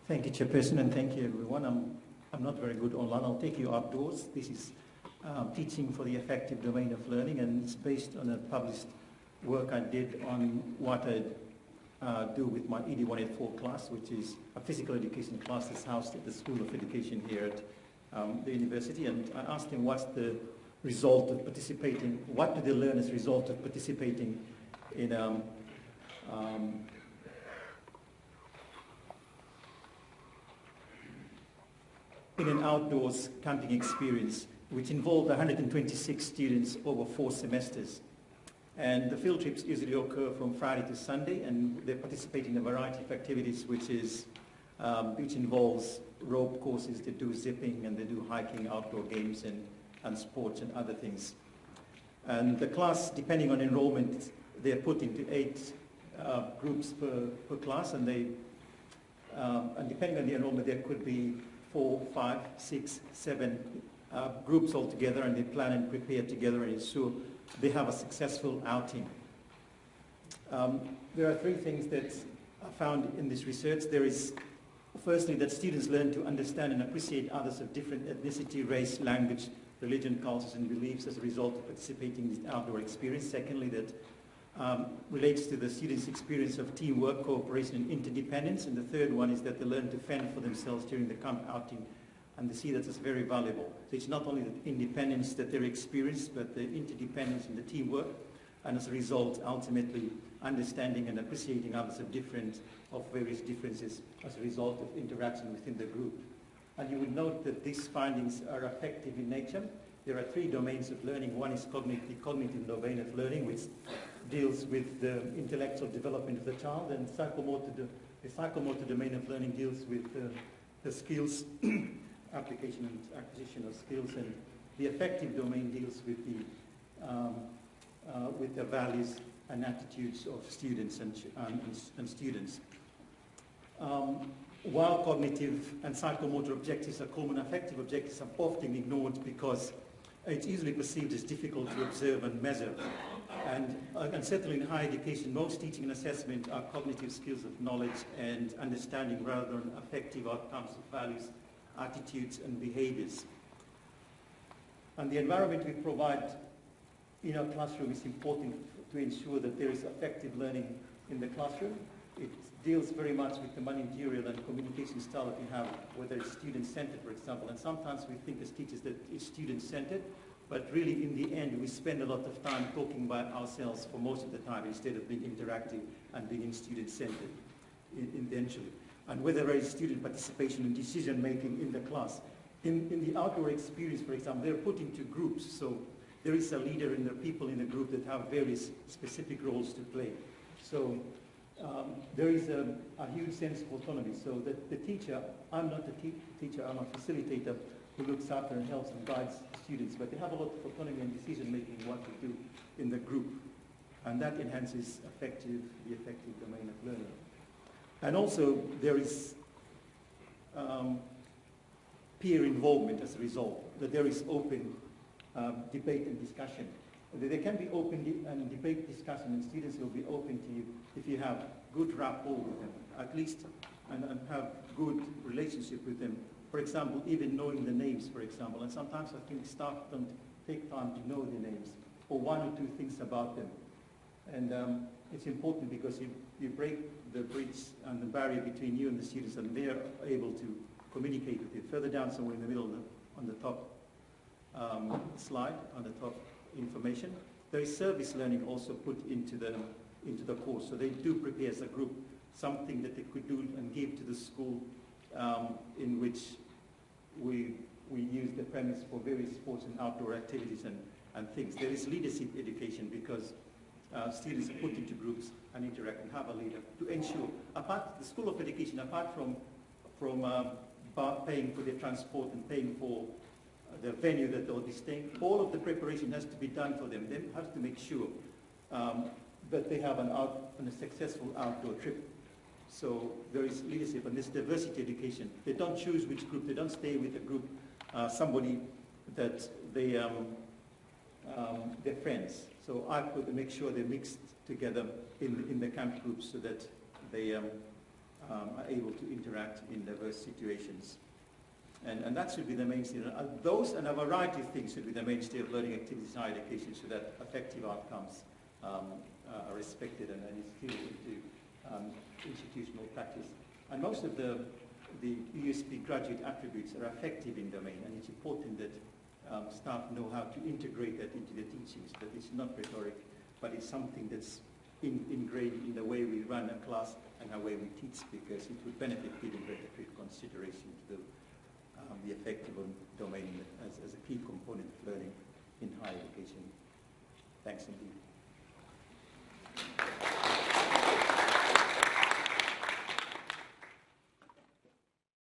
Thank you, Chairperson, and thank you, everyone. I'm not very good online. I'll take you outdoors. This is teaching for the effective domain of learning, and it's based on a published work I did on what I do with my ED 184 class, which is a physical education class that's housed at the School of Education here at the university. And I asked them what's the result of participating, what do they learn as a result of participating in an outdoors camping experience, which involved 126 students over 4 semesters. And the field trips usually occur from Friday to Sunday, and they participate in a variety of activities, which involves rope courses. They do zipping, and they do hiking, outdoor games, and sports and other things. And the class, depending on enrollment, they're put into 8 groups per class, and and depending on the enrollment, there could be 4, 5, 6, 7 groups altogether, and they plan and prepare together and ensure they have a successful outing. There are 3 things that are found in this research. There is, firstly, that students learn to understand and appreciate others of different ethnicity, race, language, religion, cultures, and beliefs as a result of participating in this outdoor experience. Secondly, that relates to the students' experience of teamwork, cooperation, and interdependence. And the third one is that they learn to fend for themselves during the camp outing, and they see that as very valuable. So it's not only the independence that they experience, but the interdependence and the teamwork, and as a result, ultimately understanding and appreciating others of various differences as a result of interaction within the group. And you will note that these findings are affective in nature. There are 3 domains of learning. One is the cognitive domain of learning, which deals with the intellectual development of the child, and the psychomotor domain of learning deals with the skills, application and acquisition of skills, and the affective domain deals with the values and attitudes of students and students. While cognitive and psychomotor objectives are common, affective objectives are often ignored because it's easily perceived as difficult to observe and measure. And certainly in higher education, most teaching and assessment are cognitive skills of knowledge and understanding rather than affective outcomes of values, attitudes, and behaviors. And the environment we provide in our classroom is important to ensure that there is effective learning in the classroom. It deals very much with the managerial and communication style that we have, whether it's student-centered, for example. And sometimes we think as teachers that it's student-centered, but really in the end we spend a lot of time talking by ourselves for most of the time instead of being interactive and being student-centered eventually. And whether there is student participation in decision-making in the class. In the outdoor experience, for example, they're put into groups. So there is a leader and there are people in the group that have various specific roles to play. So there is a huge sense of autonomy. So that the teacher, I'm not a teacher, I'm a facilitator who looks after and helps and guides students, but they have a lot of autonomy and decision-making in what to do in the group. And that enhances the effective domain of learning. And also there is peer involvement as a result, that there is open debate and discussion. There can be open debate discussion, and students will be open to you if you have good rapport with them, at least, and have good relationship with them. For example, even knowing the names, for example, and sometimes I think staff don't take time to know the names, or 1 or 2 things about them. And it's important because you break the bridge and the barrier between you and the students, and they're able to communicate with you. Further down, somewhere in the middle, on the top slide, on the top information, there is service learning also put into the course. So they do prepare as a group something that they could do and give to the school, in which we use the premise for various sports and outdoor activities and things. There is leadership education because students are put into groups and interact and have a leader to ensure, the School of Education, apart from paying for their transport and paying for the venue that they'll be staying, all of the preparation has to be done for them. They have to make sure that they have a successful outdoor trip. So there is leadership and this diversity education. They don't choose which group, they don't stay with a group, somebody that they're friends. So I could make sure they're mixed together in the camp groups so that they are able to interact in diverse situations. And that should be the mainstay. Those and a variety of things should be the mainstay of learning activities in higher education so that effective outcomes are respected and instilled into institutional practice. And most of the USP graduate attributes are effective in domain, and it's important that staff know how to integrate that into the teachings, that it's not rhetoric, but it's something that's ingrained in the way we run a class and the way we teach, because it would benefit giving greater consideration to the effective domain as a key component of learning in higher education. Thanks indeed.